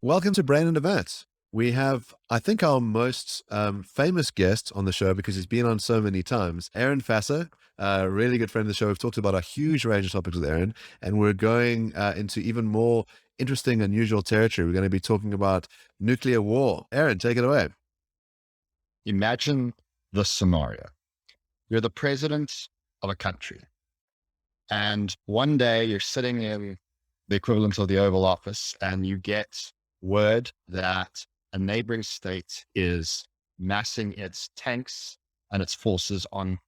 Welcome to Brain and Events. We have, I think, our most famous guest on the show because he's been on so many times, Eron Fasser, a really good friend of the show. We've talked about a huge range of topics with Eron, and we're going into even more interesting, unusual territory. We're going to be talking about nuclear war. Eron, take it away. Imagine the scenario. You're the president of a country, and one day you're sitting in the equivalent of the Oval Office and you get word that a neighboring state is massing its tanks and its forces on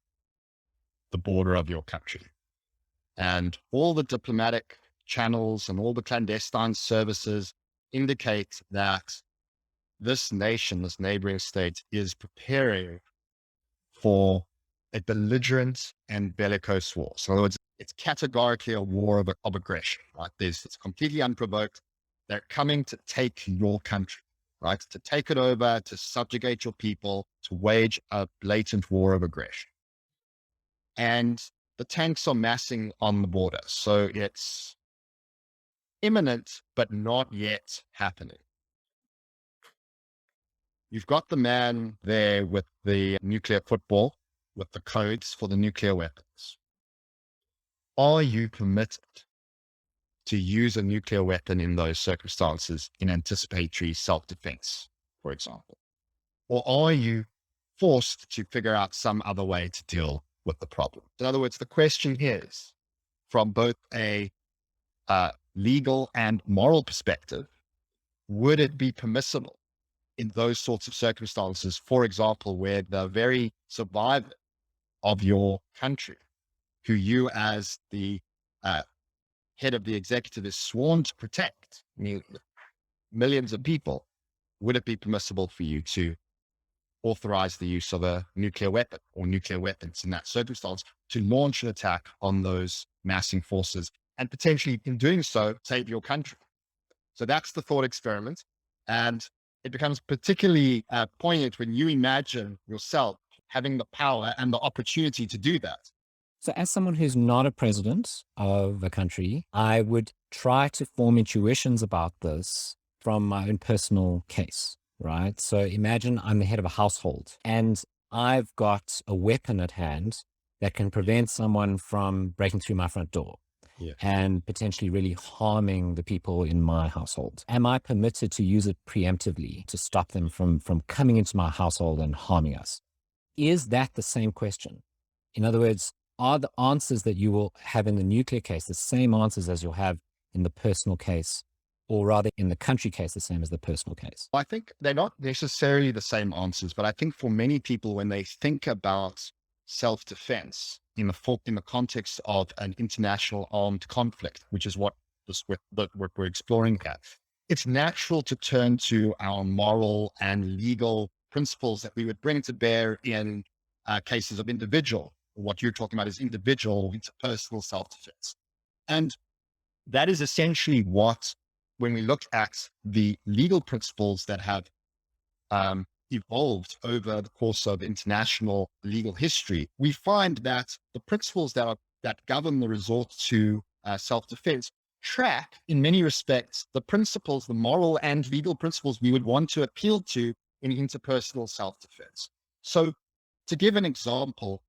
the border of your country. And all the diplomatic channels and all the clandestine services indicate that this nation, this neighboring state, is preparing for a belligerent and bellicose war. So in other words, it's categorically a war of aggression, right? It's completely unprovoked. They're coming to take your country, right? To take it over, to subjugate your people, to wage a blatant war of aggression. And the tanks are massing on the border. So it's imminent, but not yet happening. You've got the man there with the nuclear football, with the codes for the nuclear weapons. Are you permitted to use a nuclear weapon in those circumstances in anticipatory self-defense, for example? Or are you forced to figure out some other way to deal with the problem? In other words, the question is, from both a legal and moral perspective, would it be permissible in those sorts of circumstances, for example, where the very survivor of your country, who you as the head of the executive is sworn to protect millions of people, would it be permissible for you to authorize the use of a nuclear weapon or nuclear weapons in that circumstance to launch an attack on those massing forces and potentially in doing so, save your country? So that's the thought experiment. And it becomes particularly poignant when you imagine yourself having the power and the opportunity to do that. So as someone who's not a president of a country, I would try to form intuitions about this from my own personal case, right? So imagine I'm the head of a household and I've got a weapon at hand that can prevent someone from breaking through my front door. Yeah. And potentially really harming the people in my household. Am I permitted to use it preemptively to stop them from coming into my household and harming us? Is that the same question? In other words, are the answers that you will have in the nuclear case the same answers as you'll have in the personal case, or rather in the country case, the same as the personal case? I think they're not necessarily the same answers, but I think for many people, when they think about self-defense in the context of an international armed conflict, which is what we're exploring here, it's natural to turn to our moral and legal principles that we would bring to bear in cases of individual. What you're talking about is individual interpersonal self-defense. And that is essentially what, when we look at the legal principles that have evolved over the course of international legal history, we find that the principles that govern the resort to self-defense track, in many respects, the principles, the moral and legal principles we would want to appeal to in interpersonal self-defense. So to give an example,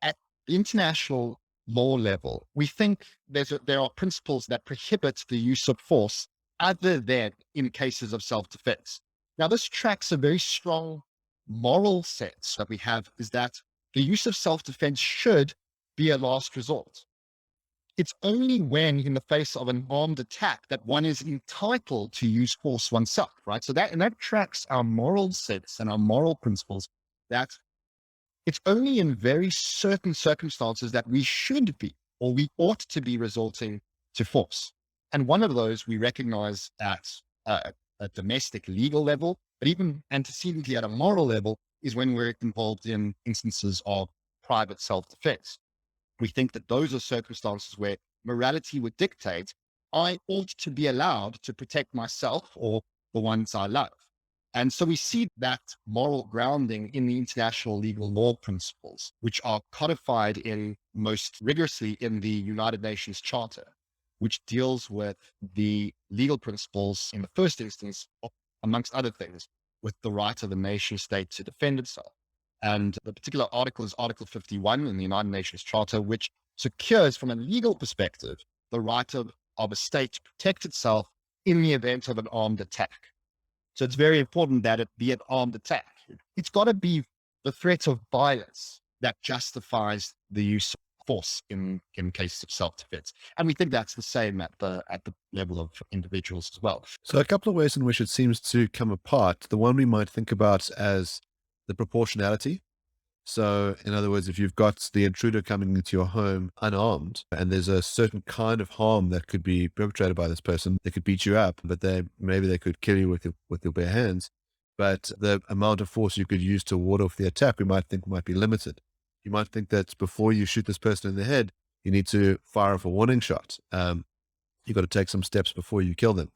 at the international law level, we think there are principles that prohibit the use of force other than in cases of self-defense. Now, this tracks a very strong moral sense that we have, is that the use of self-defense should be a last resort. It's only when in the face of an armed attack that one is entitled to use force oneself, right? So that tracks our moral sense and our moral principles, that it's only in very certain circumstances that we should be, or we ought to be, resorting to force. And one of those we recognize at a domestic legal level, but even antecedently at a moral level, is when we're involved in instances of private self-defense. We think that those are circumstances where morality would dictate I ought to be allowed to protect myself or the ones I love. And so we see that moral grounding in the international legal law principles, which are codified in most rigorously in the United Nations Charter. which deals with the legal principles in the first instance, amongst other things, with the right of the nation state to defend itself. And the particular article is Article 51 in the United Nations Charter, which secures from a legal perspective the right of a state to protect itself in the event of an armed attack. So it's very important that it be an armed attack. It's got to be the threat of violence that justifies the use of force in cases of self-defense. And we think that's the same at the level of individuals as well. So a couple of ways in which it seems to come apart. The one we might think about as the proportionality. So in other words, if you've got the intruder coming into your home unarmed and there's a certain kind of harm that could be perpetrated by this person, they could beat you up, but maybe they could kill you with your bare hands. But the amount of force you could use to ward off the attack, we might think might be limited. You might think that before you shoot this person in the head, you need to fire off a warning shot. You've got to take some steps before you kill them.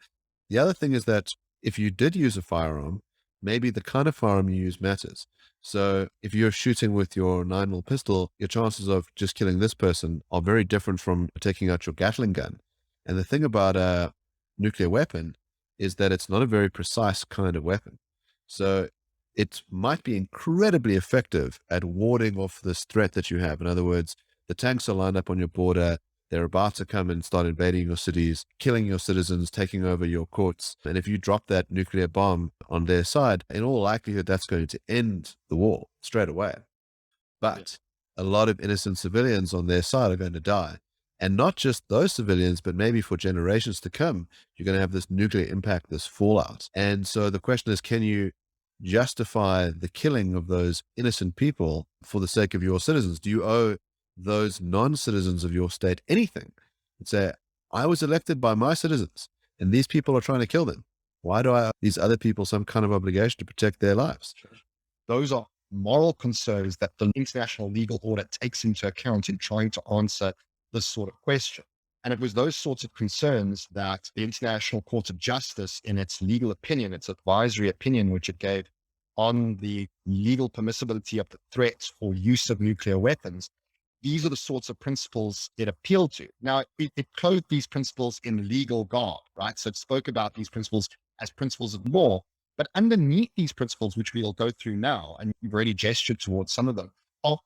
The other thing is that if you did use a firearm, maybe the kind of firearm you use matters. So if you're shooting with your 9mm pistol, your chances of just killing this person are very different from taking out your Gatling gun. And the thing about a nuclear weapon is that it's not a very precise kind of weapon. So it might be incredibly effective at warding off this threat that you have. In other words, the tanks are lined up on your border. They're about to come and start invading your cities, killing your citizens, taking over your courts. And if you drop that nuclear bomb on their side, in all likelihood, that's going to end the war straight away. But a lot of innocent civilians on their side are going to die. And not just those civilians, but maybe for generations to come, you're going to have this nuclear impact, this fallout. And so the question is, can you justify the killing of those innocent people for the sake of your citizens? Do you owe those non-citizens of your state anything? And say, I was elected by my citizens and these people are trying to kill them. Why do I owe these other people some kind of obligation to protect their lives? Those are moral concerns that the international legal order takes into account in trying to answer this sort of question. And it was those sorts of concerns that the International Court of Justice, in its legal opinion, its advisory opinion, which it gave on the legal permissibility of the threat or use of nuclear weapons, these are the sorts of principles it appealed to. Now, it clothed these principles in legal garb, right? So it spoke about these principles as principles of law, but underneath these principles, which we'll go through now, and we've already gestured towards some of them, are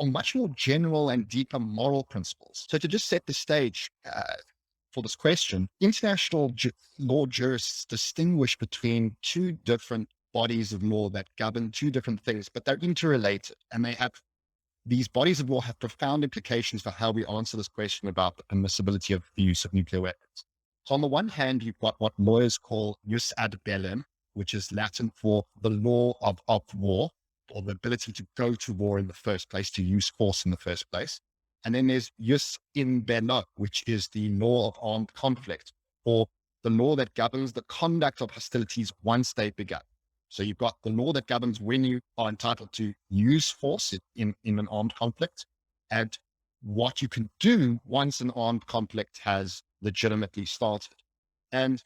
much more general and deeper moral principles. So to just set the stage for this question, international law jurists distinguish between two different bodies of law that govern two different things, but they're interrelated, and these bodies of law have profound implications for how we answer this question about the permissibility of the use of nuclear weapons. So on the one hand, you've got what lawyers call jus ad bellum, which is Latin for the law of war, or the ability to go to war in the first place, to use force in the first place. And then there's jus in bello, which is the law of armed conflict, or the law that governs the conduct of hostilities once they've begun. So you've got the law that governs when you are entitled to use force in an armed conflict, and what you can do once an armed conflict has legitimately started. And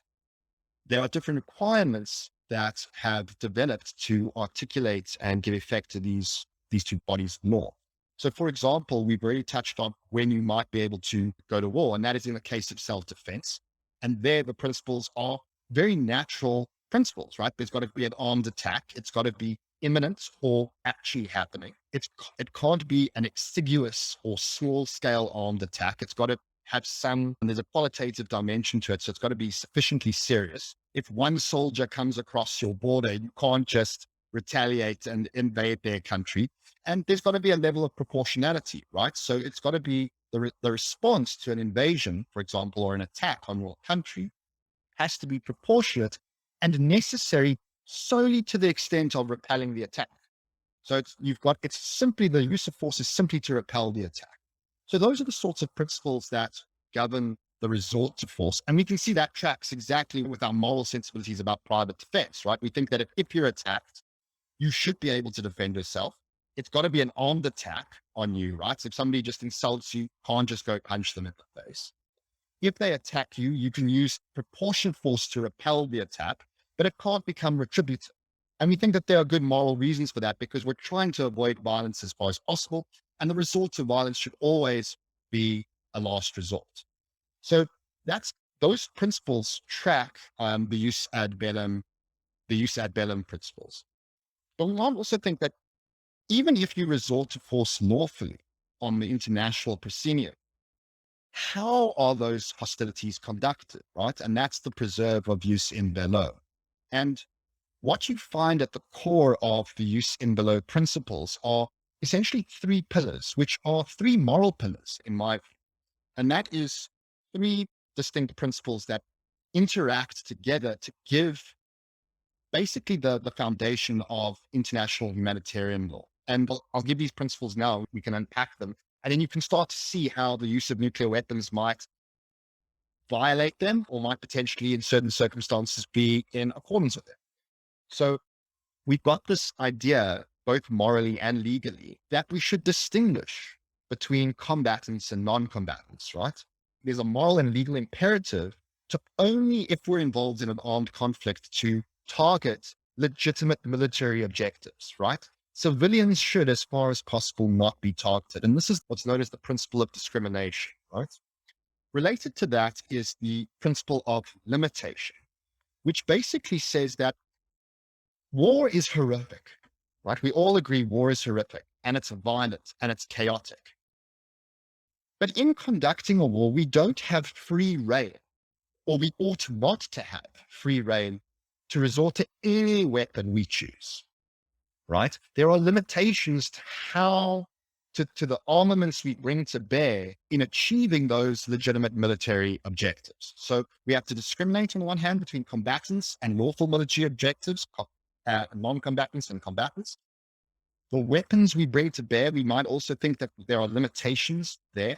there are different requirements that have developed to articulate and give effect to these two bodies of law. So for example, we've already touched on when you might be able to go to war, and that is in the case of self-defense. And there the principles are very natural principles, right? There's got to be an armed attack. It's got to be imminent or actually happening. It can't be an exiguous or small scale armed attack. It's got to have and there's a qualitative dimension to it. So it's got to be sufficiently serious. If one soldier comes across your border, you can't just retaliate and invade their country. And there's got to be a level of proportionality, right? So it's got to be the response to an invasion, for example, or an attack on your country has to be proportionate and necessary solely to the extent of repelling the attack. So it's simply the use of force is simply to repel the attack. So those are the sorts of principles that govern the resort to force. And we can see that tracks exactly with our moral sensibilities about private defense, right? We think that if you're attacked, you should be able to defend yourself. It's got to be an armed attack on you, right? So if somebody just insults you, can't just go punch them in the face. If they attack you, you can use proportionate force to repel the attack, but it can't become retributive. And we think that there are good moral reasons for that because we're trying to avoid violence as far as possible. And the resort to violence should always be a last resort. So those principles track the use ad bellum principles. But we might also think that even if you resort to force lawfully on the international proscenium, how are those hostilities conducted, right? And that's the preserve of jus in bello. And what you find at the core of the jus in bello principles are essentially three pillars, which are three moral pillars in my view. And that is three distinct principles that interact together to give basically the foundation of international humanitarian law. And I'll give these principles now, we can unpack them, and then you can start to see how the use of nuclear weapons might violate them or might potentially in certain circumstances be in accordance with them. So we've got this idea, both morally and legally, that we should distinguish between combatants and non-combatants, right? There's a moral and legal imperative to only if we're involved in an armed conflict to target legitimate military objectives, right? Civilians should, as far as possible, not be targeted. And this is what's known as the principle of discrimination, right? Related to that is the principle of limitation, which basically says that war is horrific, right? We all agree war is horrific and it's violent and it's chaotic. But in conducting a war, we don't have free rein, or we ought not to have free rein to resort to any weapon we choose, right? There are limitations to how, to the armaments we bring to bear in achieving those legitimate military objectives. So we have to discriminate on the one hand between combatants and lawful military objectives, non-combatants and combatants. The weapons we bring to bear, we might also think that there are limitations there.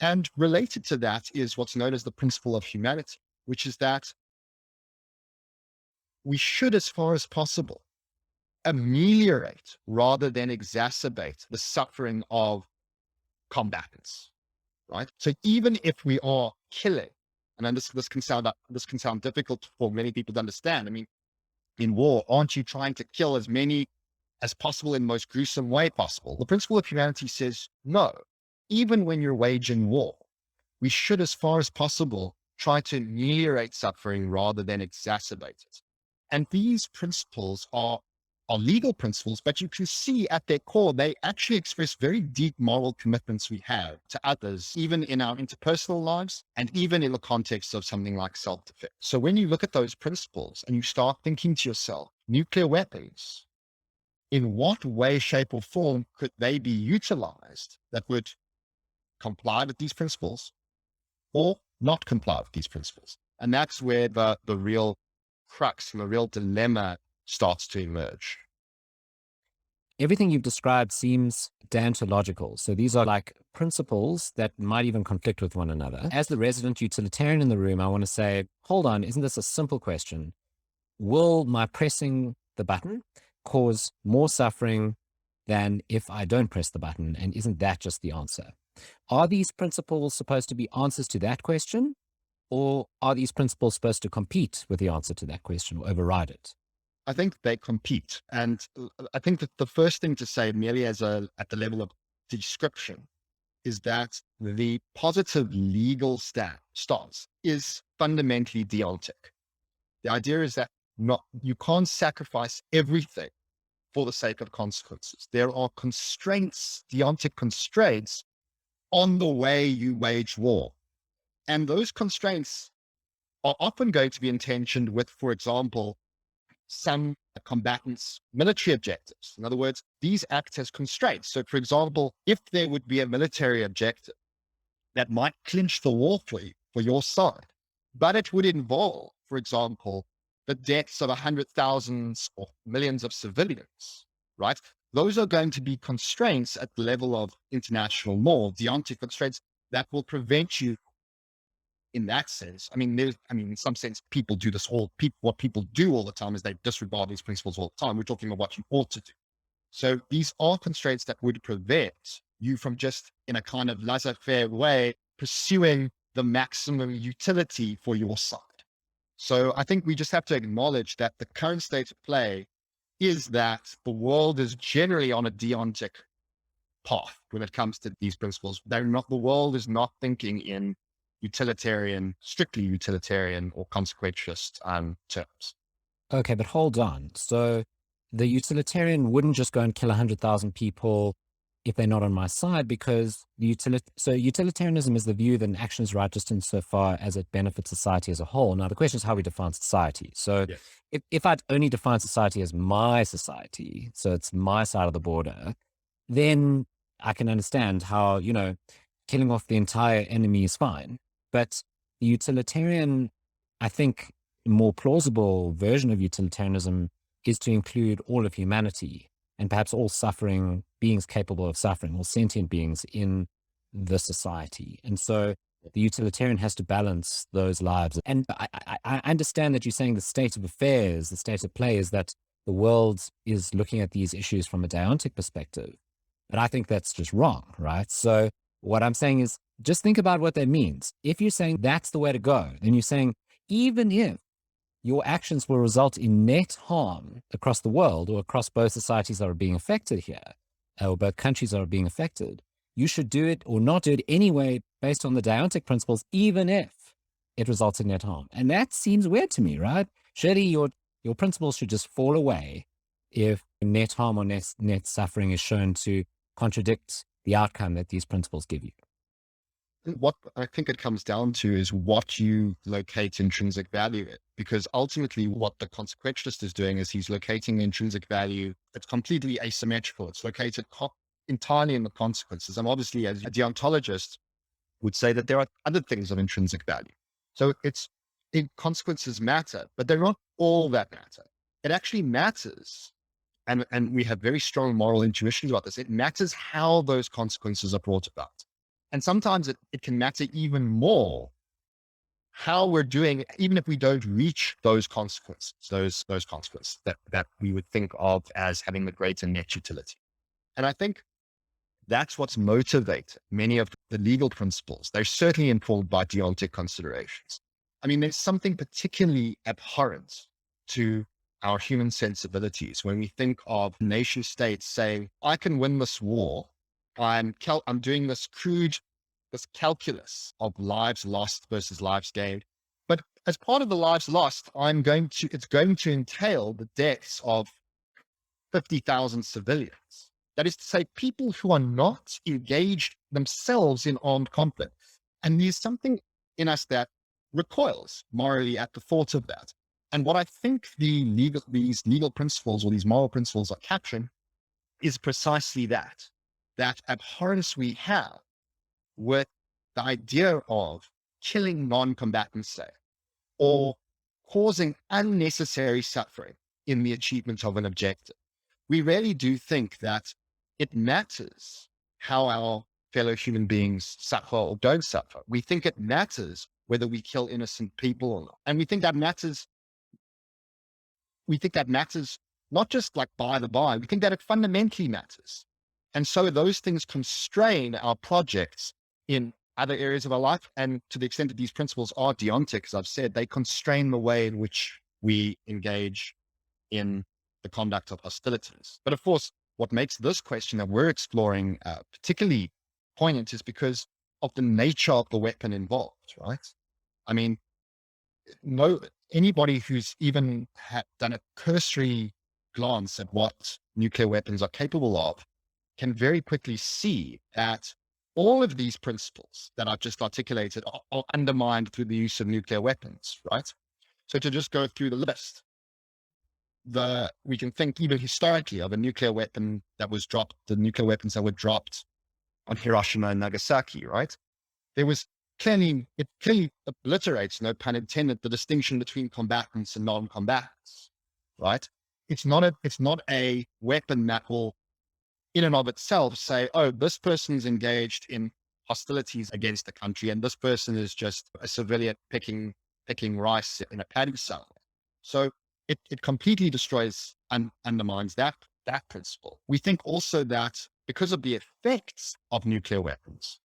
And related to that is what's known as the principle of humanity, which is that we should, as far as possible, ameliorate rather than exacerbate the suffering of combatants, right? So even if we are killing, and then this can sound difficult for many people to understand. I mean, in war, aren't you trying to kill as many as possible in the most gruesome way possible? The principle of humanity says no. Even when you're waging war, we should, as far as possible, try to ameliorate suffering rather than exacerbate it. And these principles are legal principles, but you can see at their core, they actually express very deep moral commitments we have to others, even in our interpersonal lives and even in the context of something like self-defense. So when you look at those principles and you start thinking to yourself, nuclear weapons, in what way, shape, or form could they be utilized that would comply with these principles or not comply with these principles? And that's where the real crux and the real dilemma starts to emerge. Everything you've described seems deontological. So these are like principles that might even conflict with one another. As the resident utilitarian in the room, I want to say, hold on, isn't this a simple question? Will my pressing the button cause more suffering than if I don't press the button? And isn't that just the answer? Are these principles supposed to be answers to that question? Or are these principles supposed to compete with the answer to that question or override it? I think they compete. And I think that the first thing to say, merely at the level of description, is that the positive legal stance is fundamentally deontic. The idea is that you can't sacrifice everything for the sake of consequences. There are constraints, deontic constraints, on the way you wage war. And those constraints are often going to be in tension with, for example, some combatants' military objectives. In other words, these act as constraints. So, for example, if there would be a military objective that might clinch the war for your side, but it would involve, for example, the deaths of hundreds, thousands, or millions of civilians, right? Those are going to be constraints at the level of international law, deontic constraints that will prevent you in that sense. I mean, in some sense, people do this what people do all the time is they disregard these principles all the time. We're talking about what you ought to do. So these are constraints that would prevent you from just in a kind of laissez-faire way, pursuing the maximum utility for your side. So I think we just have to acknowledge that the current state of play is that the world is generally on a deontic path when it comes to these principles. The world is not thinking in strictly utilitarian or consequentialist terms. Okay, but hold on. So the utilitarian wouldn't just go and kill 100,000 people if they're not on my side, because so utilitarianism is the view that an action is right just insofar as it benefits society as a whole. Now, the question is how we define society. So Yes. if I'd only define society as my society, so it's my side of the border, then I can understand how, killing off the entire enemy is fine. But the utilitarian, I think, more plausible version of utilitarianism is to include all of humanity and perhaps all suffering beings capable of suffering, all sentient beings in the society. And so the utilitarian has to balance those lives. And I understand that you're saying the state of affairs, the state of play is that the world is looking at these issues from a deontic perspective. But I think that's just wrong, right? So what I'm saying is just think about what that means. If you're saying that's the way to go, then you're saying even if your actions will result in net harm across the world or across both societies that are being affected here, or both countries that are being affected, you should do it or not do it anyway based on the deontic principles, even if it results in net harm. And that seems weird to me, right? Surely your principles should just fall away if net harm or net suffering is shown to contradict the outcome that these principles give you. What I think it comes down to is what you locate intrinsic value in, because ultimately what the consequentialist is doing is he's locating intrinsic value. It's completely asymmetrical. It's located entirely in the consequences. And obviously, as a deontologist would say that there are other things of intrinsic value. So consequences matter, but they're not all that matter. It actually matters. And we have very strong moral intuitions about this. It matters how those consequences are brought about. And sometimes it can matter even more how we're doing, even if we don't reach those consequences, those consequences that we would think of as having the greater net utility. And I think that's what's motivated many of the legal principles. They're certainly informed by deontic considerations. I mean, there's something particularly abhorrent to our human sensibilities when we think of nation states saying, I can win this war. I'm doing this calculus of lives lost versus lives gained. But as part of the lives lost, it's going to entail the deaths of 50,000 civilians. That is to say, people who are not engaged themselves in armed conflict. And there's something in us that recoils morally at the thought of that. And what I think these legal principles or these moral principles are capturing is precisely that abhorrence we have with the idea of killing non-combatants, say, or causing unnecessary suffering in the achievement of an objective. We really do think that it matters how our fellow human beings suffer or don't suffer. We think it matters whether we kill innocent people or not. And we think that matters not just like by the by, we think that it fundamentally matters. And so those things constrain our projects in other areas of our life. And to the extent that these principles are deontic, as I've said, they constrain the way in which we engage in the conduct of hostilities. But of course, what makes this question that we're exploring particularly poignant is because of the nature of the weapon involved, right? I mean, anybody who's even done a cursory glance at what nuclear weapons are capable of can very quickly see that all of these principles that I've just articulated are undermined through the use of nuclear weapons, right? So to just go through the list, we can think even historically of a nuclear weapon that was dropped, the nuclear weapons that were dropped on Hiroshima and Nagasaki, right? It clearly obliterates, no pun intended, the distinction between combatants and non-combatants, right? It's not a weapon that will, in and of itself, say, oh, this person is engaged in hostilities against the country, and this person is just a civilian picking rice in a paddy somewhere. So it completely destroys and undermines that principle. We think also that because of the effects of nuclear weapons,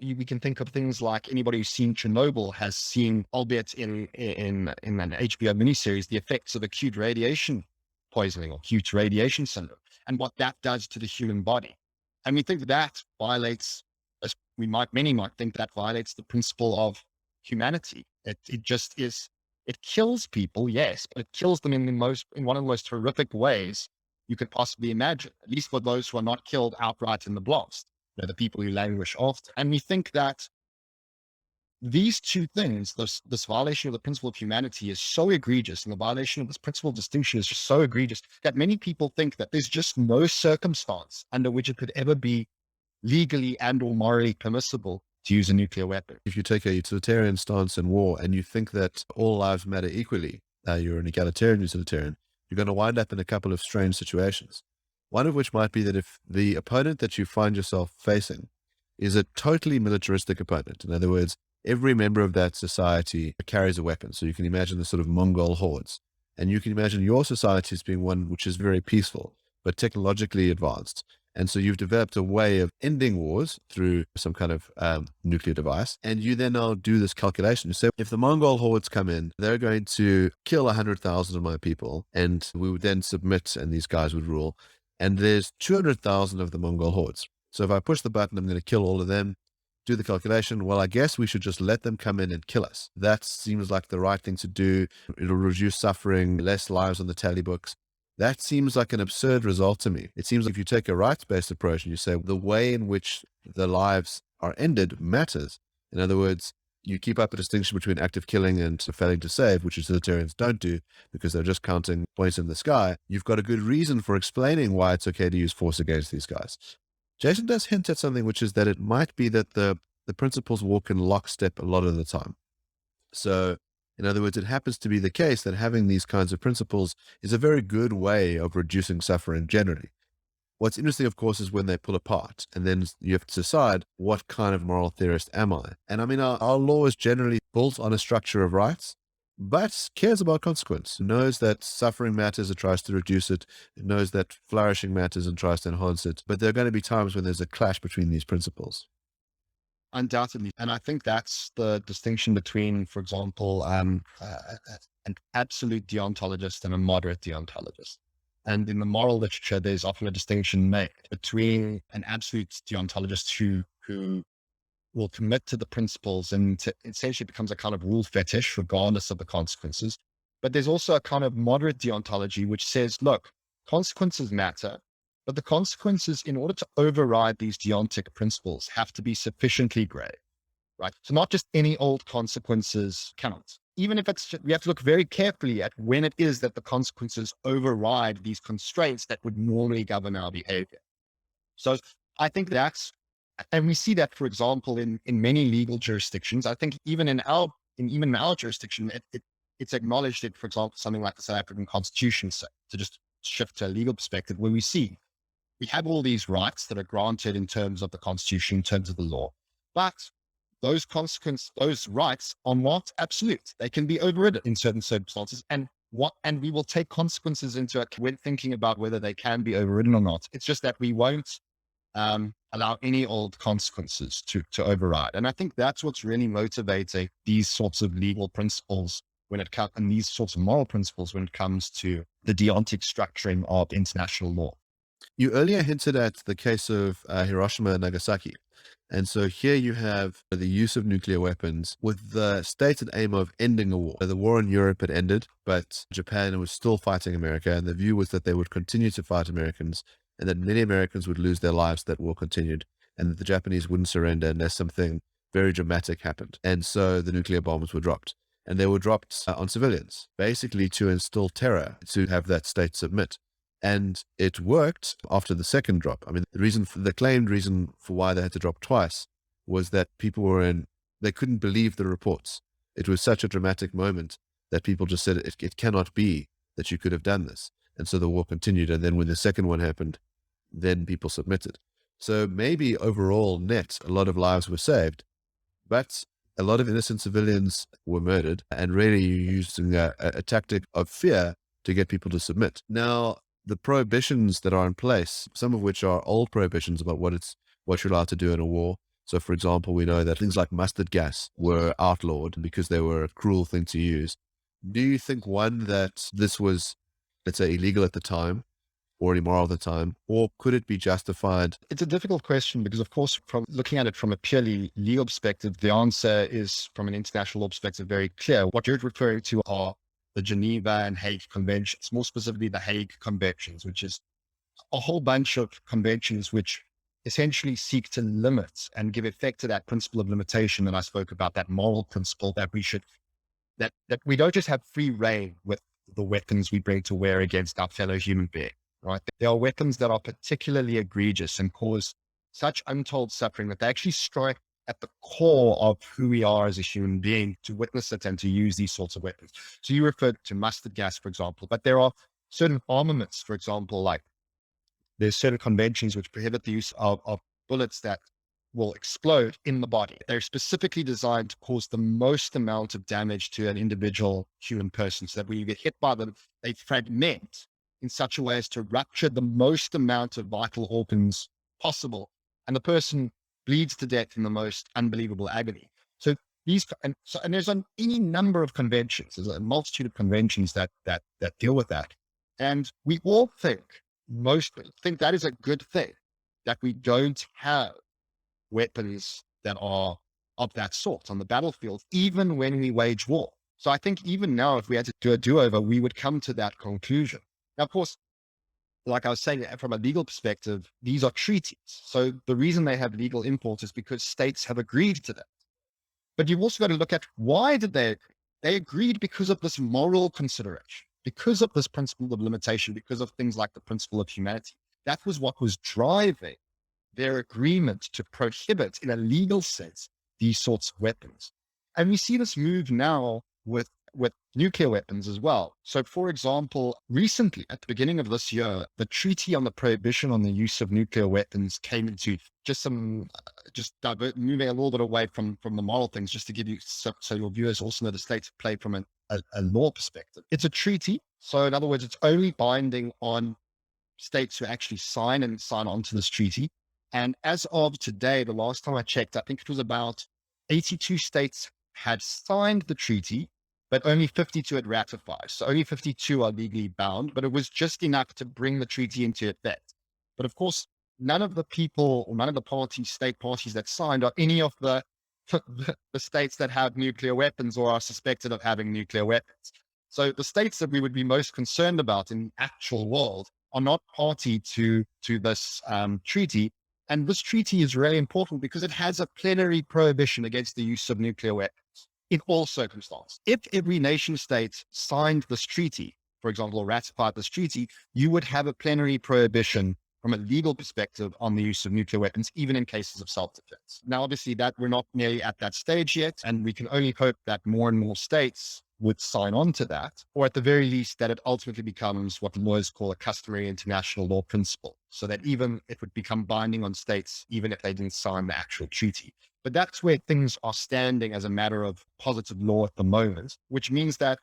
we can think of things like anybody who's seen Chernobyl has seen, albeit in an HBO miniseries, the effects of acute radiation poisoning or acute radiation syndrome and what that does to the human body. And we think that violates many might think that violates the principle of humanity. It just is, it kills people, yes, but it kills them in one of the most horrific ways you could possibly imagine, at least for those who are not killed outright in the blast, the people who languish after. And we think that these two things, this violation of the principle of humanity is so egregious, and the violation of this principle of distinction is just so egregious that many people think that there's just no circumstance under which it could ever be legally and or morally permissible to use a nuclear weapon. If you take a utilitarian stance in war and you think that all lives matter equally, you're an egalitarian utilitarian, you're going to wind up in a couple of strange situations. One of which might be that if the opponent that you find yourself facing is a totally militaristic opponent, in other words, every member of that society carries a weapon. So you can imagine the sort of Mongol hordes. And you can imagine your society as being one which is very peaceful, but technologically advanced. And so you've developed a way of ending wars through some kind of nuclear device. And you then now do this calculation. You say, if the Mongol hordes come in, they're going to kill 100,000 of my people. And we would then submit and these guys would rule. And there's 200,000 of the Mongol hordes. So if I push the button, I'm going to kill all of them. Do the calculation. Well, I guess we should just let them come in and kill us. That seems like the right thing to do. It'll reduce suffering, less lives on the tally books. That seems like an absurd result to me. It seems like if you take a rights-based approach and you say the way in which the lives are ended matters. In other words, you keep up a distinction between active killing and failing to save, which utilitarians don't do because they're just counting points in the sky. You've got a good reason for explaining why it's okay to use force against these guys. Jason does hint at something, which is that it might be that the principles walk in lockstep a lot of the time. So, in other words, it happens to be the case that having these kinds of principles is a very good way of reducing suffering generally. What's interesting, of course, is when they pull apart, and then you have to decide, what kind of moral theorist am I? And I mean, our law is generally built on a structure of rights, but cares about consequence, knows that suffering matters and tries to reduce it, it knows that flourishing matters and tries to enhance it. But there are going to be times when there's a clash between these principles. Undoubtedly. And I think that's the distinction between, for example, an absolute deontologist and a moderate deontologist. And in the moral literature, there's often a distinction made between an absolute deontologist who will commit to the principles and essentially becomes a kind of rule fetish regardless of the consequences. But there's also a kind of moderate deontology which says, look, consequences matter, but the consequences, in order to override these deontic principles, have to be sufficiently grave, right? So not just any old consequences count. Even if we have to look very carefully at when it is that the consequences override these constraints that would normally govern our behavior. So I think that's, and we see that, for example, in many legal jurisdictions. I think even in our jurisdiction, it's acknowledged that, for example, something like the South African Constitution, so to just shift to a legal perspective, where we have all these rights that are granted in terms of the Constitution, in terms of the law, but those rights are not absolute. They can be overridden in certain circumstances, and we will take consequences into account when thinking about whether they can be overridden or not. It's just that we won't allow any old consequences to override. And I think that's what's really motivating these sorts of legal principles and these sorts of moral principles when it comes to the deontic structuring of international law. You earlier hinted at the case of Hiroshima and Nagasaki. And so here you have the use of nuclear weapons with the stated aim of ending a war. The war in Europe had ended, but Japan was still fighting America. And the view was that they would continue to fight Americans and that many Americans would lose their lives, that war continued, and that the Japanese wouldn't surrender unless something very dramatic happened. And so the nuclear bombs were dropped. And they were dropped on civilians, basically to instill terror, to have that state submit. And it worked after the second drop. I mean, the claimed reason for why they had to drop twice was that people they couldn't believe the reports. It was such a dramatic moment that people just said, it cannot be that you could have done this. And so the war continued. And then when the second one happened, then people submitted. So maybe overall net, a lot of lives were saved, but a lot of innocent civilians were murdered. And really you're using a tactic of fear to get people to submit. Now, the prohibitions that are in place, some of which are old prohibitions about what you're allowed to do in a war. So for example, we know that things like mustard gas were outlawed because they were a cruel thing to use. Do you think, one, that this was, let's say, illegal at the time, or immoral at the time, or could it be justified? It's a difficult question because, of course, from looking at it from a purely legal perspective, the answer is, from an international law perspective, very clear. What you're referring to are the Geneva and Hague Conventions, more specifically the Hague Conventions, which is a whole bunch of conventions which essentially seek to limit and give effect to that principle of limitation that I spoke about, that moral principle that we should, that we don't just have free reign with the weapons we bring to bear against our fellow human being, right? There are weapons that are particularly egregious and cause such untold suffering that they actually strike at the core of who we are as a human being to witness it and to use these sorts of weapons. So you referred to mustard gas, for example, but there are certain armaments, for example, like there's certain conventions which prohibit the use of bullets that will explode in the body. They're specifically designed to cause the most amount of damage to an individual human person, so that when you get hit by them, they fragment in such a way as to rupture the most amount of vital organs possible. And the person bleeds to death in the most unbelievable agony. So and there's any number of conventions, there's a multitude of conventions that deal with that. And we all most think that is a good thing, that we don't have weapons that are of that sort on the battlefield, even when we wage war. So I think even now, if we had to do a do-over, we would come to that conclusion. Now, of course, like I was saying, from a legal perspective, these are treaties. So the reason they have legal import is because states have agreed to that. But you've also got to look at, why did they agree? They agreed because of this moral consideration, because of this principle of limitation, because of things like the principle of humanity. That was what was driving their agreement to prohibit, in a legal sense, these sorts of weapons. And we see this move now with nuclear weapons as well. So, for example, recently, at the beginning of this year, the Treaty on the Prohibition on the Use of Nuclear Weapons came into moving a little bit away from the moral things, just to give you, so your viewers also know the state of play from a law perspective. It's a treaty. So in other words, it's only binding on states who actually sign on to this treaty. And as of today, the last time I checked, I think it was about 82 states had signed the treaty, but only 52 had ratified. So only 52 are legally bound, but it was just enough to bring the treaty into effect. But of course, none of the people, or none of the state parties that signed are any of the states that have nuclear weapons or are suspected of having nuclear weapons. So the states that we would be most concerned about in the actual world are not party to this treaty. And this treaty is really important because it has a plenary prohibition against the use of nuclear weapons in all circumstances. If every nation state signed this treaty, for example, or ratified this treaty, you would have a plenary prohibition from a legal perspective on the use of nuclear weapons, even in cases of self-defense. Now, obviously, that we're not nearly at that stage yet, and we can only hope that more and more states would sign on to that, or at the very least, that it ultimately becomes what the lawyers call a customary international law principle, so that even it would become binding on states, even if they didn't sign the actual treaty. But that's where things are standing as a matter of positive law at the moment, which means that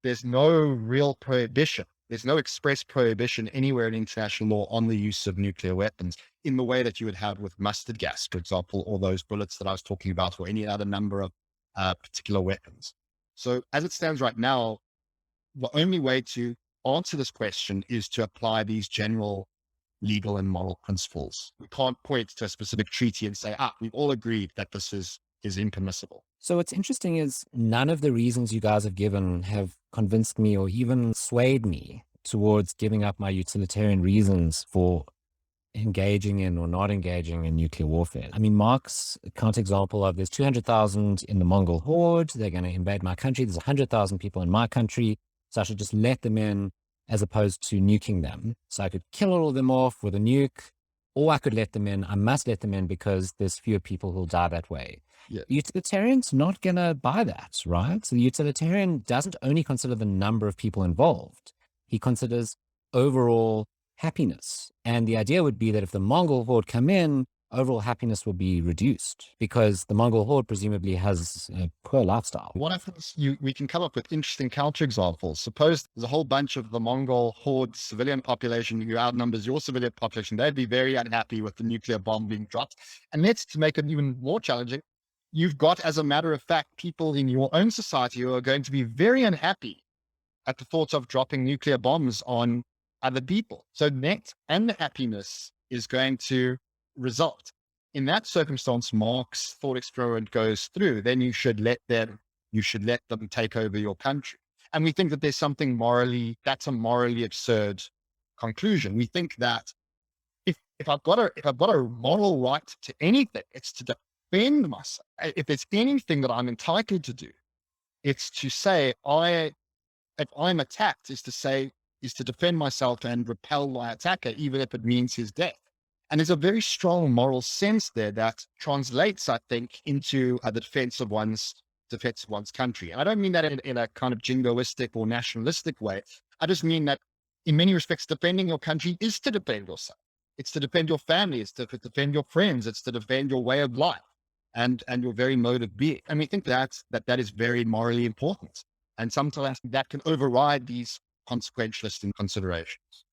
there's no real prohibition. There's no express prohibition anywhere in international law on the use of nuclear weapons in the way that you would have with mustard gas, for example, or those bullets that I was talking about, or any other number of particular weapons. So as it stands right now, the only way to answer this question is to apply these general legal and moral principles. We can't point to a specific treaty and say, we've all agreed that this is impermissible. So what's interesting is none of the reasons you guys have given have convinced me or even swayed me towards giving up my utilitarian reasons for engaging in or not engaging in nuclear warfare. I mean, Mark's counterexample of there's 200,000 in the Mongol horde, they're going to invade my country, there's 100,000 people in my country, so I should just let them in as opposed to nuking them. So I could kill all of them off with a nuke, or I could let them in. I must let them in because there's fewer people who'll die that way. Yeah. The utilitarian's not going to buy that, right? So the utilitarian doesn't only consider the number of people involved. He considers overall happiness. And the idea would be that if the Mongol horde come in, overall happiness will be reduced because the Mongol horde presumably has a poor lifestyle. What happens? We can come up with interesting counterexamples. Suppose there's a whole bunch of the Mongol horde civilian population who outnumbers your civilian population. They'd be very unhappy with the nuclear bomb being dropped. And let's, to make it even more challenging, you've got, as a matter of fact, people in your own society who are going to be very unhappy at the thought of dropping nuclear bombs on other people. So net and the happiness is going to result. In that circumstance, Mark's thought experiment goes through, then you should let them take over your country. And we think that there's something that's a morally absurd conclusion. We think that if I've got a moral right to anything, it's to defend myself. If there's anything that I'm entitled to do, it's to say, if I'm attacked, is to defend myself and repel my attacker, even if it means his death. And there's a very strong moral sense there that translates, I think, into the defense of one's country. And I don't mean that in a kind of jingoistic or nationalistic way. I just mean that in many respects, defending your country is to defend yourself. It's to defend your family. It's to defend your friends. It's to defend your way of life and your very mode of being. And we think that is very morally important. And sometimes that can override these consequentialist considerations.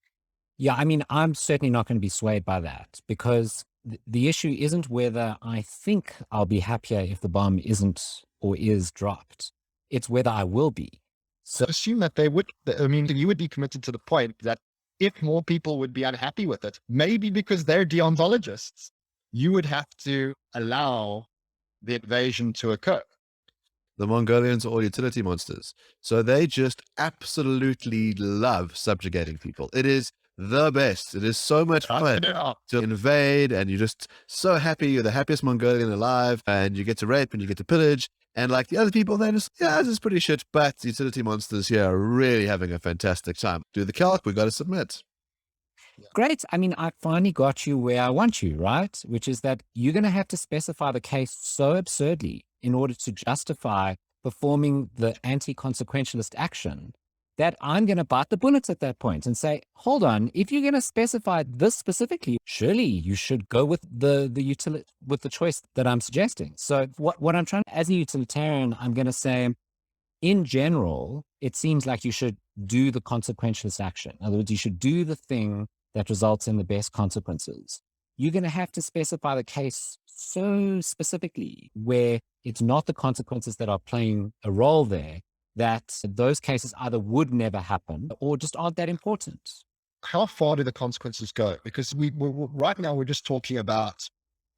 Yeah, I mean, I'm certainly not going to be swayed by that, because the issue isn't whether I think I'll be happier if the bomb isn't or is dropped. It's whether I will be. So assume that you would be committed to the point that if more people would be unhappy with it, maybe because they're deontologists, you would have to allow the invasion to occur. The Mongolians are all utility monsters. So they just absolutely love subjugating people. It is the best. It is so much fun to invade, and you're just so happy. You're the happiest Mongolian alive, and you get to rape and you get to pillage. And like the other people, they're just, this is pretty shit. But utility monsters here are really having a fantastic time. Do the calc, we got to submit. Great. I mean, I finally got you where I want you, right? Which is that you're going to have to specify the case so absurdly in order to justify performing the anti-consequentialist action that I'm going to bite the bullets at that point and say, hold on, if you're going to specify this specifically, surely you should go with with the choice that I'm suggesting. So what I'm trying, as a utilitarian, I'm going to say, in general, it seems like you should do the consequentialist action. In other words, you should do the thing that results in the best consequences. You're going to have to specify the case so specifically where it's not the consequences that are playing a role there, that those cases either would never happen or just aren't that important. How far do the consequences go? Because right now we're just talking about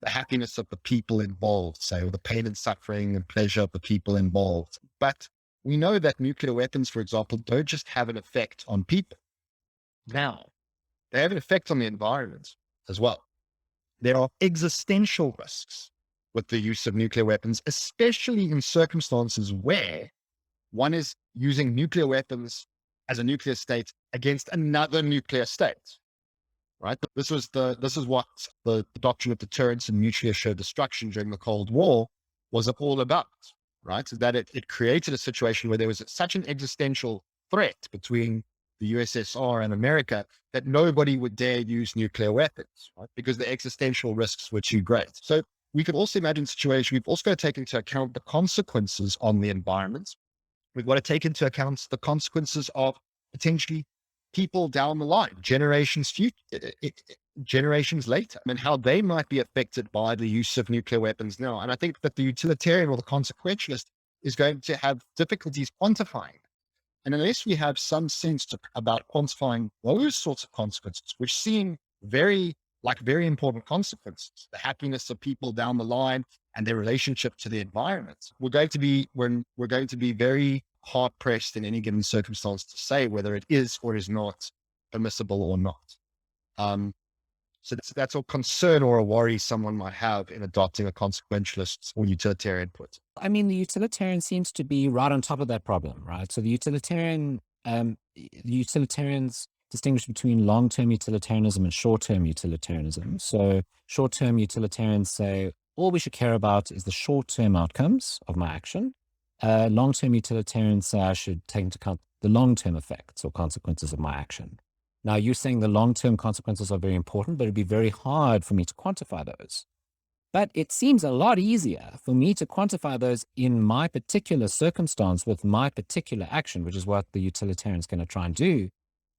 the happiness of the people involved, say, or the pain and suffering and pleasure of the people involved. But we know that nuclear weapons, for example, don't just have an effect on people. Now, they have an effect on the environment as well. There are existential risks with the use of nuclear weapons, especially in circumstances where one is using nuclear weapons as a nuclear state against another nuclear state, right? This is what the doctrine of deterrence and mutually assured destruction during the Cold War was all about, right? That it created a situation where there was such an existential threat between the USSR and America that nobody would dare use nuclear weapons, right? Because the existential risks were too great. So we could also imagine a situation, we've also got to take into account the consequences on the environment. We've got to take into account the consequences of potentially people down the line, generations later, and how they might be affected by the use of nuclear weapons now. And I think that the utilitarian or the consequentialist is going to have difficulties quantifying. And unless we have some sense about quantifying those sorts of consequences, which seem very important consequences, the happiness of people down the line and their relationship to the environment, we're going to be very hard pressed in any given circumstance to say whether it is or is not permissible or not. So that's a concern or a worry someone might have in adopting a consequentialist or utilitarian put. I mean, the utilitarian seems to be right on top of that problem, right? So the utilitarians distinguish between long-term utilitarianism and short-term utilitarianism. So short-term utilitarians say, all we should care about is the short-term outcomes of my action. Long-term utilitarians say I should take into account the long-term effects or consequences of my action. Now, you're saying the long-term consequences are very important, but it'd be very hard for me to quantify those. But it seems a lot easier for me to quantify those in my particular circumstance with my particular action, which is what the utilitarian is going to try and do,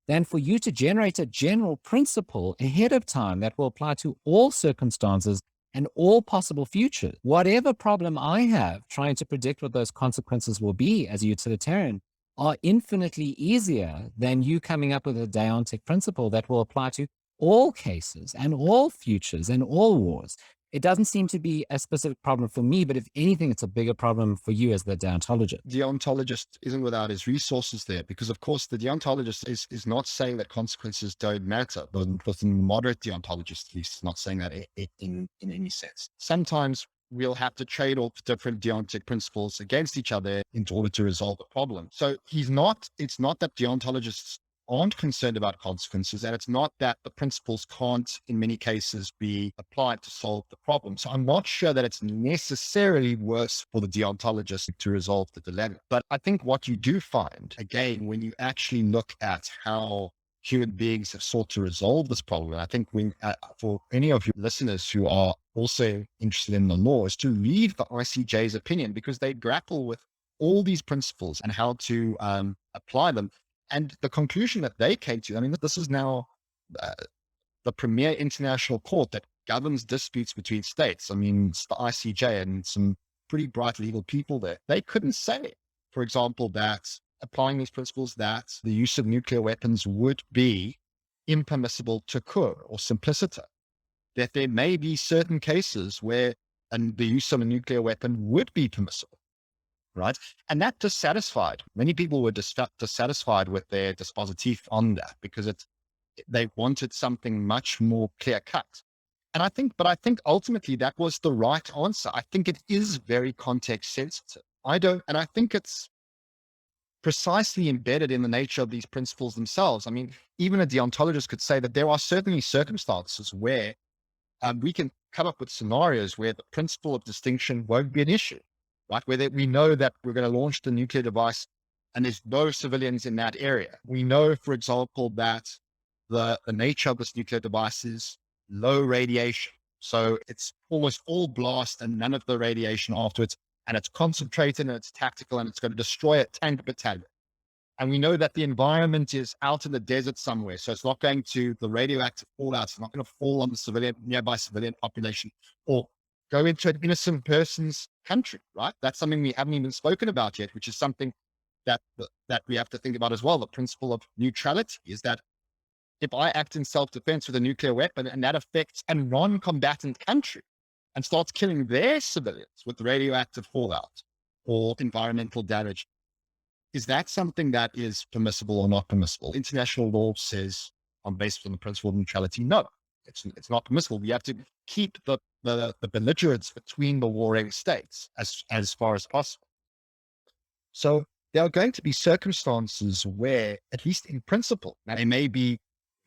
than for you to generate a general principle ahead of time that will apply to all circumstances and all possible futures. Whatever problem I have trying to predict what those consequences will be as a utilitarian, are infinitely easier than you coming up with a deontic principle that will apply to all cases and all futures and all wars. It doesn't seem to be a specific problem for me, but if anything, it's a bigger problem for you as the deontologist. Deontologist isn't without his resources there, because of course the deontologist is not saying that consequences don't matter. The moderate deontologist, at least, is not saying that in any sense. Sometimes we'll have to trade off different deontic principles against each other in order to resolve the problem. So it's not that deontologists aren't concerned about consequences, and it's not that the principles can't, in many cases, be applied to solve the problem. So I'm not sure that it's necessarily worse for the deontologist to resolve the dilemma. But I think what you do find, again, when you actually look at how human beings have sought to resolve this problem, and I think for any of your listeners who are also interested in the law, is to read the ICJ's opinion, because they grapple with all these principles and how to apply them. And the conclusion that they came to, I mean, this is now the premier international court that governs disputes between states. I mean, it's the ICJ and some pretty bright legal people there. They couldn't say, for example, that applying these principles, that the use of nuclear weapons would be impermissible to cur or simpliciter. That there may be certain cases where the use of a nuclear weapon would be permissible. Right. And that dissatisfied. Many people were dissatisfied with their dispositif on that, because they wanted something much more clear cut. And I think ultimately that was the right answer. I think it is very context sensitive. And I think it's precisely embedded in the nature of these principles themselves. I mean, even a deontologist could say that there are certainly circumstances where we can come up with scenarios where the principle of distinction won't be an issue. Right, where we know that we're going to launch the nuclear device and there's no civilians in that area. We know, for example, that the nature of this nuclear device is low radiation. So it's almost all blast and none of the radiation afterwards. And it's concentrated and it's tactical and it's going to destroy a tank battalion. And we know that the environment is out in the desert somewhere. So it's not going to, the radioactive fallout, it's not going to fall on the nearby civilian population, or go into an innocent person's country, right? That's something we haven't even spoken about yet, which is something that we have to think about as well. The principle of neutrality is that if I act in self-defense with a nuclear weapon and that affects a non-combatant country and starts killing their civilians with radioactive fallout or environmental damage, is that something that is permissible or not permissible? International law says, on based on the principle of neutrality, no, it's not permissible. We have to keep the belligerence between the warring states as far as possible. So there are going to be circumstances where, at least in principle, they may be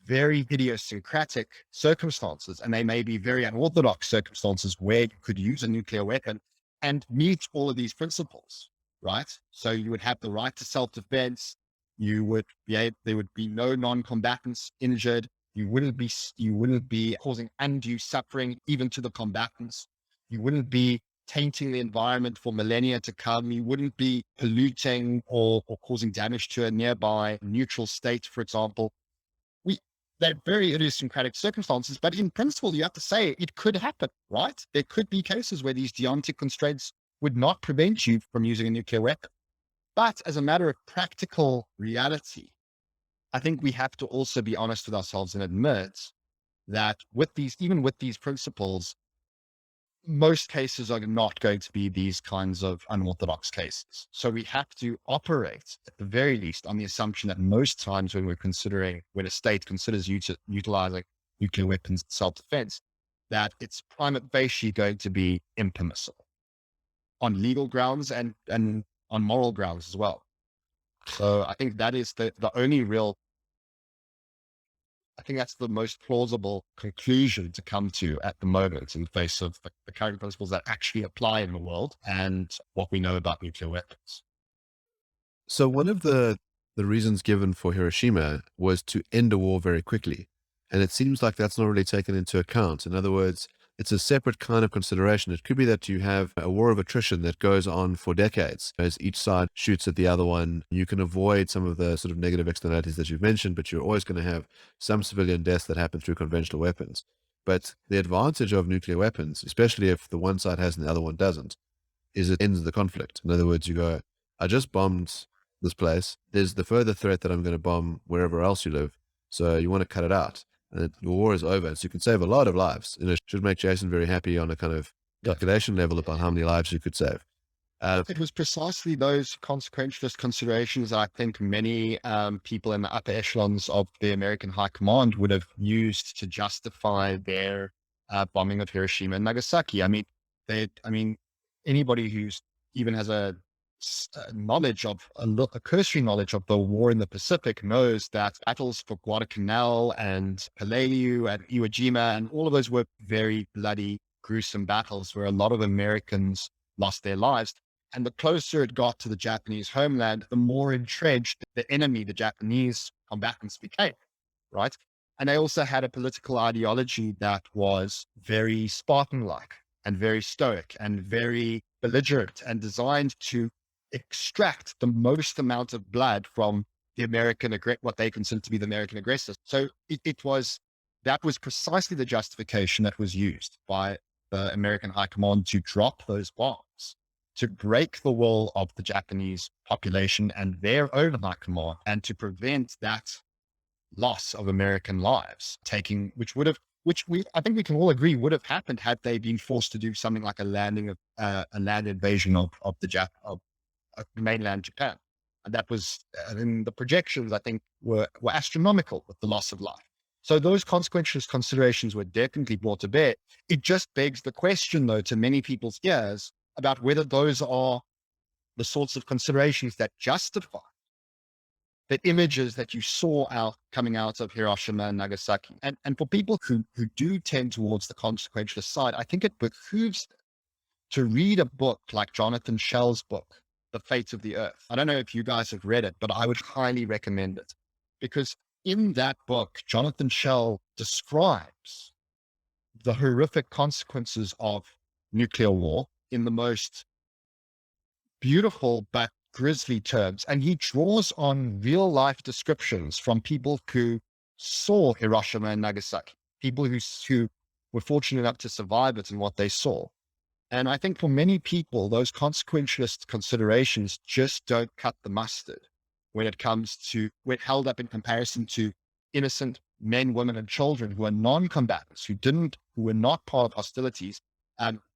very idiosyncratic circumstances, and they may be very unorthodox circumstances where you could use a nuclear weapon and meet all of these principles, right? So you would have the right to self-defense. There would be no non-combatants injured. You wouldn't be causing undue suffering even to the combatants. You wouldn't be tainting the environment for millennia to come. You wouldn't be polluting or causing damage to a nearby neutral state, for example. They're very idiosyncratic circumstances, but in principle, you have to say it could happen, right? There could be cases where these deontic constraints would not prevent you from using a nuclear weapon. But as a matter of practical reality, I think we have to also be honest with ourselves and admit that even with these principles, most cases are not going to be these kinds of unorthodox cases. So we have to operate, at the very least, on the assumption that most times when a state considers utilizing nuclear weapons in self-defense, that it's prima facie going to be impermissible on legal grounds and on moral grounds as well. So I think that is the only real, I think that's the most plausible conclusion to come to at the moment in the face of the current principles that actually apply in the world and what we know about nuclear weapons. So one of the reasons given for Hiroshima was to end a war very quickly. And it seems like that's not really taken into account. In other words, it's a separate kind of consideration. It could be that you have a war of attrition that goes on for decades as each side shoots at the other one. You can avoid some of the sort of negative externalities that you've mentioned, but you're always going to have some civilian deaths that happen through conventional weapons. But the advantage of nuclear weapons, especially if the one side has and the other one doesn't, is it ends the conflict. In other words, you go, I just bombed this place, there's the further threat that I'm going to bomb wherever else you live. So you want to cut it out. And your war is over. So you can save a lot of lives. And it should make Jason very happy on a kind of calculation level about how many lives you could save. It was precisely those consequentialist considerations that I think many people in the upper echelons of the American High Command would have used to justify their bombing of Hiroshima and Nagasaki. I mean, anybody who's even has a knowledge of a cursory knowledge of the war in the Pacific knows that battles for Guadalcanal and Peleliu and Iwo Jima and all of those were very bloody, gruesome battles where a lot of Americans lost their lives. And the closer it got to the Japanese homeland, the more entrenched the enemy, the Japanese combatants, became, right? And they also had a political ideology that was very Spartan-like and very stoic and very belligerent and designed to extract the most amount of blood from the what they considered to be the American aggressors. So that was precisely the justification that was used by the American High Command to drop those bombs, to break the will of the Japanese population and their own high command, and to prevent that loss of American lives, I think we can all agree would have happened had they been forced to do something like a land invasion of mainland Japan. And that was, the projections, I think, were astronomical with the loss of life. So those consequentialist considerations were definitely brought to bear. It just begs the question, though, to many people's ears about whether those are the sorts of considerations that justify the images that you saw coming out of Hiroshima and Nagasaki. And for people who do tend towards the consequentialist side, I think it behooves them to read a book like Jonathan Schell's book, The Fate of the Earth. I don't know if you guys have read it, but I would highly recommend it, because in that book, Jonathan Schell describes the horrific consequences of nuclear war in the most beautiful but grisly terms. And he draws on real life descriptions from people who saw Hiroshima and Nagasaki, people who were fortunate enough to survive it and what they saw. And I think for many people, those consequentialist considerations just don't cut the mustard when held up in comparison to innocent men, women, and children who are non-combatants, who were not part of hostilities,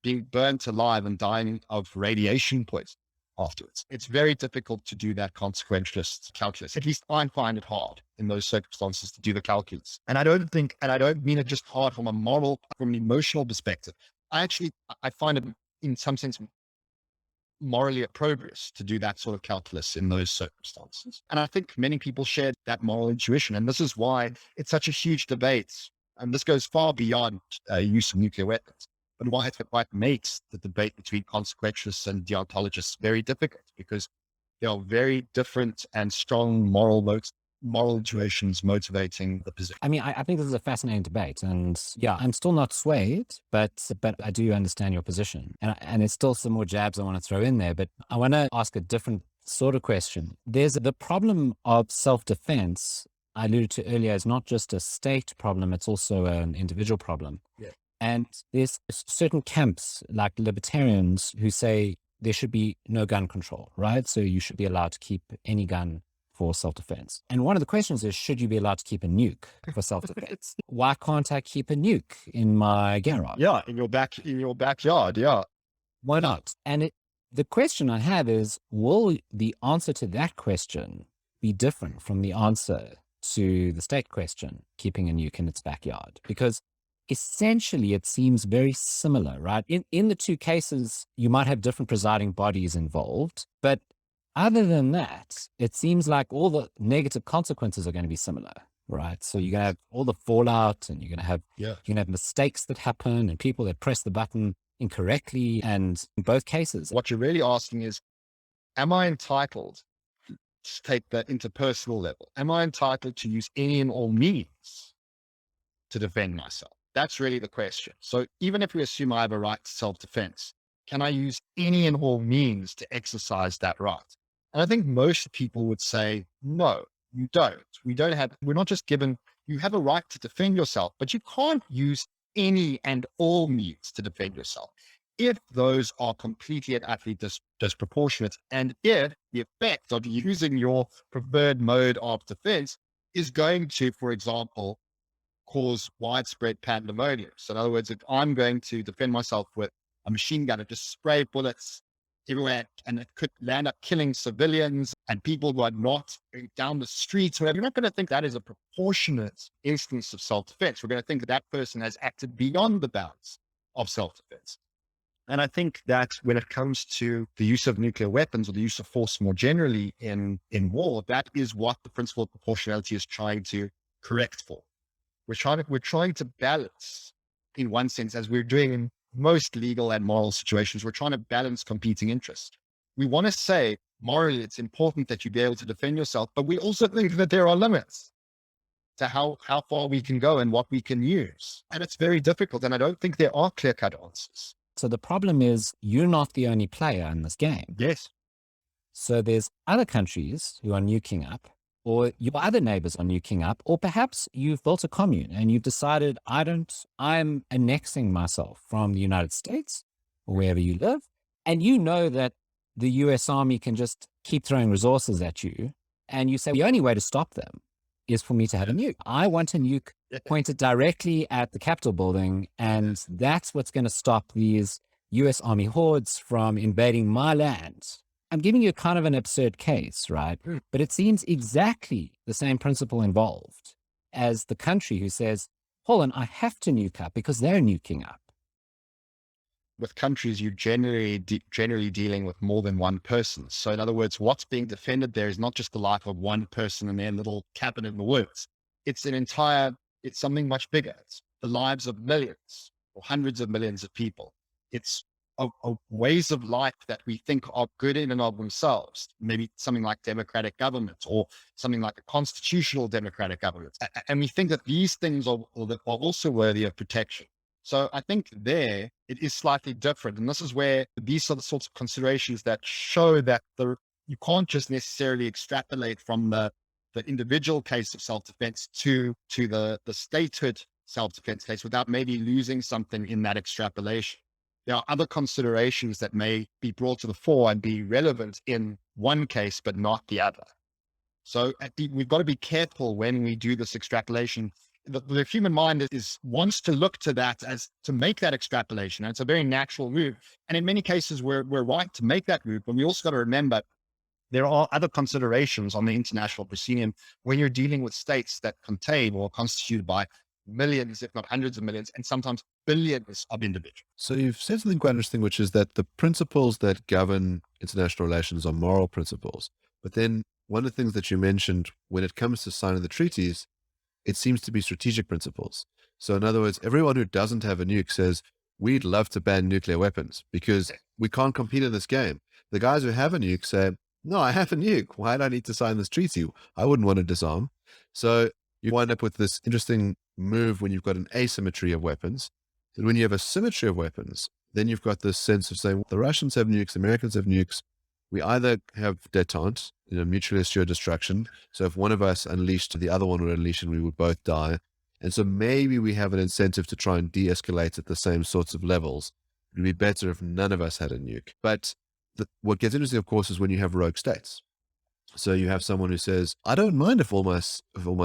being burnt alive and dying of radiation poisoning afterwards. It's very difficult to do that consequentialist calculus. At least I find it hard in those circumstances to do the calculus. And I don't mean it just hard from an emotional perspective. I find it in some sense morally opprobrious to do that sort of calculus in those circumstances. And I think many people share that moral intuition. And this is why it's such a huge debate. And this goes far beyond use of nuclear weapons, but why it makes the debate between consequentialists and deontologists very difficult, because there are very different and strong moral intuitions motivating the position. I mean, I think this is a fascinating debate, and yeah, I'm still not swayed, but I do understand your position, and there's still some more jabs I want to throw in there, but I want to ask a different sort of question. There's the problem of self-defense I alluded to earlier is not just a state problem, it's also an individual problem. Yeah. And there's certain camps like libertarians who say there should be no gun control, right? So you should be allowed to keep any gun for self-defense. And one of the questions is, should you be allowed to keep a nuke for self-defense? Why can't I keep a nuke in my garage? Yeah, in your backyard, yeah. Why not? And the question I have is, will the answer to that question be different from the answer to the state question, keeping a nuke in its backyard? Because essentially it seems very similar, right? In the two cases, you might have different presiding bodies involved, but other than that, it seems like all the negative consequences are going to be similar, right? So you're going to have all the fallout, and you're going to have mistakes that happen and people that press the button incorrectly. And in both cases, what you're really asking is, am I entitled to take that interpersonal level? Am I entitled to use any and all means to defend myself? That's really the question. So even if we assume I have a right to self-defense, can I use any and all means to exercise that right? And I think most people would say, no, you don't. We're not just given, you have a right to defend yourself, but you can't use any and all means to defend yourself. if those are completely and utterly disproportionate, and if the effect of using your preferred mode of defense is going to, for example, cause widespread pandemonium. So in other words, if I'm going to defend myself with a machine gun and just spray bullets everywhere, and it could land up killing civilians and people who are not down the streets, whatever, you're not going to think that is a proportionate instance of self-defense. We're going to think that that person has acted beyond the bounds of self-defense. And I think that when it comes to the use of nuclear weapons or the use of force more generally in war, that is what the principle of proportionality is trying to correct for. We're trying to balance, in one sense, as we're doing in most legal and moral situations, we're trying to balance competing interests. We want to say morally it's important that you be able to defend yourself, but we also think that there are limits to how far we can go and what we can use. And it's very difficult. And I don't think there are clear-cut answers. So the problem is you're not the only player in this game. Yes. So there's other countries who are nuking up, or your other neighbors are nuking up, or perhaps you've built a commune and you've decided, I'm annexing myself from the United States or wherever you live. And you know that the US Army can just keep throwing resources at you. And you say, the only way to stop them is for me to have a nuke. I want a nuke pointed directly at the Capitol building. And that's what's going to stop these US Army hordes from invading my land. I'm giving you kind of an absurd case, right? But it seems exactly the same principle involved as the country who says, hold on, I have to nuke up because they're nuking up. With countries, you're generally dealing with more than one person. So in other words, what's being defended there is not just the life of one person and their little cabin in the woods. It's something much bigger. It's the lives of millions or hundreds of millions of people. It's ways of life that we think are good in and of themselves. Maybe something like democratic government or something like a constitutional democratic government. And we think that these things are also worthy of protection. So I think there it is slightly different. And this is where these are the sorts of considerations that show that you can't just necessarily extrapolate from the individual case of self-defense to the statehood self-defense case without maybe losing something in that extrapolation. There are other considerations that may be brought to the fore and be relevant in one case, but not the other. So we've got to be careful when we do this extrapolation. The human mind wants to look to that as to make that extrapolation. And it's a very natural move. And in many cases, we're right to make that move. But we also got to remember there are other considerations on the international proscenium when you're dealing with states that contain or are constituted by millions, if not hundreds of millions, and sometimes billions of individuals. So you've said something quite interesting, which is that the principles that govern international relations are moral principles. But then one of the things that you mentioned when it comes to signing the treaties, it seems to be strategic principles. So in other words, everyone who doesn't have a nuke says, we'd love to ban nuclear weapons because we can't compete in this game. The guys who have a nuke say, no, I have a nuke. Why do I need to sign this treaty? I wouldn't want to disarm. So you wind up with this interesting move when you've got an asymmetry of weapons. And when you have a symmetry of weapons, then you've got this sense of saying, the Russians have nukes, the Americans have nukes. We either have détente, mutually assured destruction. So if one of us unleashed, the other one would unleash and we would both die. And so maybe we have an incentive to try and de-escalate at the same sorts of levels. It would be better if none of us had a nuke. But what gets interesting, of course, is when you have rogue states. So you have someone who says, I don't mind if all my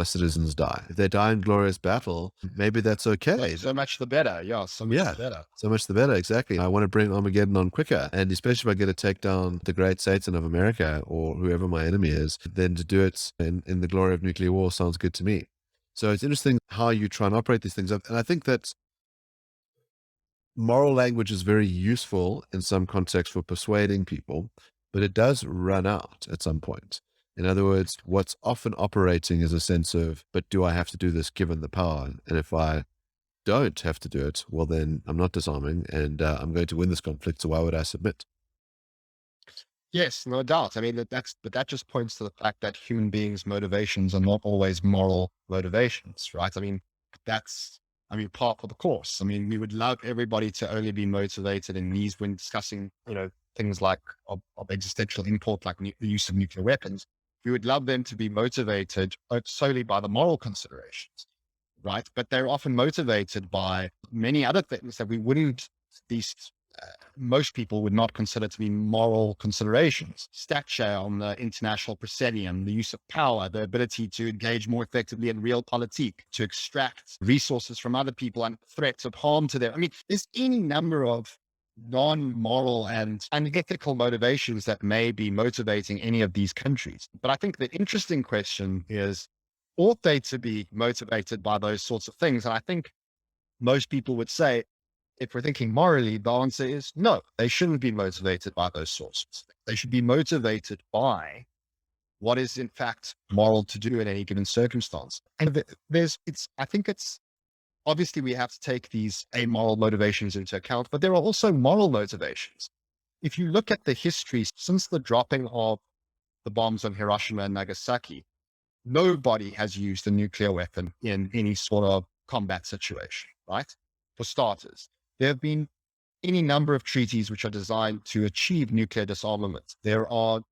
citizens die. If they die in glorious battle, maybe that's okay. So much the better. Yeah, so much the better. So much the better, exactly. I want to bring Armageddon on quicker. And especially if I get to take down the great Satan of America or whoever my enemy is, then to do it in the glory of nuclear war sounds good to me. So it's interesting how you try and operate these things up. And I think that moral language is very useful in some contexts for persuading people, but it does run out at some point. In other words, what's often operating is a sense of, but do I have to do this given the power? And if I don't have to do it, well, then I'm not disarming and I'm going to win this conflict. So why would I submit? Yes, no doubt. I mean, but that just points to the fact that human beings' motivations are not always moral motivations, right? I mean, part of the course. I mean, we would love everybody to only be motivated in these when discussing, things like of existential import, like the use of nuclear weapons. We would love them to be motivated solely by the moral considerations, right? But they're often motivated by many other things that we wouldn't at least most people would not consider to be moral considerations. Stature on the international proscenium, the use of power, the ability to engage more effectively in realpolitik, to extract resources from other people and threats of harm to them. I mean, there's any number of non-moral and unethical motivations that may be motivating any of these countries. But I think the interesting question is, ought they to be motivated by those sorts of things? And I think most people would say, if we're thinking morally, the answer is no, they shouldn't be motivated by those sorts of things. They should be motivated by what is in fact moral to do in any given circumstance. And I think it's, obviously we have to take these amoral motivations into account, but there are also moral motivations. If you look at the history since the dropping of the bombs on Hiroshima and Nagasaki, nobody has used a nuclear weapon in any sort of combat situation, right? For starters, there have been any number of treaties which are designed to achieve nuclear disarmament. There are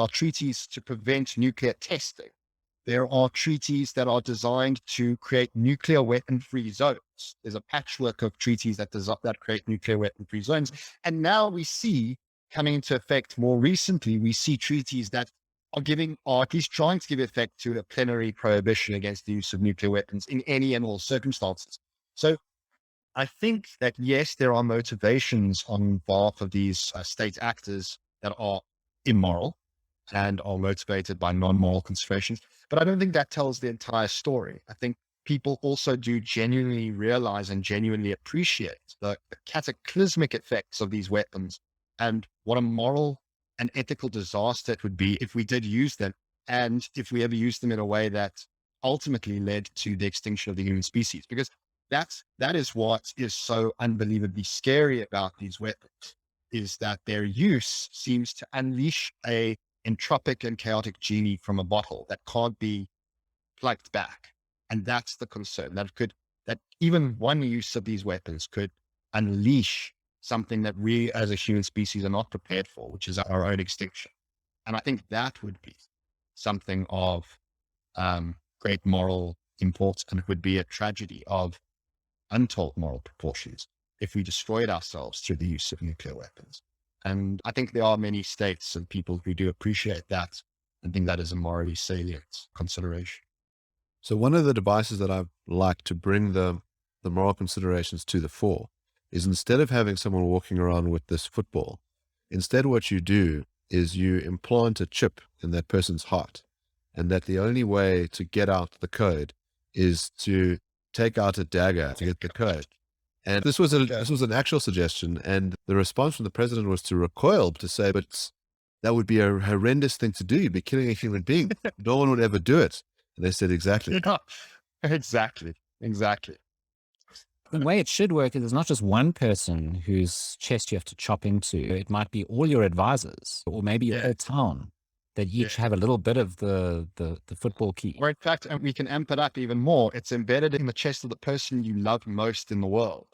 treaties to prevent nuclear testing. There are treaties that are designed to create nuclear weapon-free zones. There's a patchwork of treaties that create nuclear weapon-free zones. And now we see, coming into effect more recently, we see treaties that are at least trying to give effect to a plenary prohibition against the use of nuclear weapons in any and all circumstances. So I think that, yes, there are motivations on behalf of these state actors that are immoral and are motivated by non-moral considerations. But I don't think that tells the entire story. I think people also do genuinely realize and genuinely appreciate the cataclysmic effects of these weapons and what a moral and ethical disaster it would be if we did use them, and if we ever used them in a way that ultimately led to the extinction of the human species. Because that is what is so unbelievably scary about these weapons, is that their use seems to unleash a entropic and chaotic genie from a bottle that can't be plugged back. And that's the concern, that even one use of these weapons could unleash something that we as a human species are not prepared for, which is our own extinction. And I think that would be something of great moral import, and it would be a tragedy of untold moral proportions if we destroyed ourselves through the use of nuclear weapons. And I think there are many states and people who do appreciate that and think that is a morally salient consideration. So one of the devices that I like to bring the moral considerations to the fore is, instead of having someone walking around with this football, instead what you do is you implant a chip in that person's heart, and that the only way to get out the code is to take out a dagger to get the code. And this was an actual suggestion, and the response from the president was to recoil, to say, but that would be a horrendous thing to do. You'd be killing a human being. No one would ever do it. And they said, exactly. Yeah, exactly. The way it should work is there's not just one person whose chest you have to chop into. It might be all your advisors, or maybe your whole town, that each have a little bit of the football key. Or in fact, and we can amp it up even more, it's embedded in the chest of the person you love most in the world.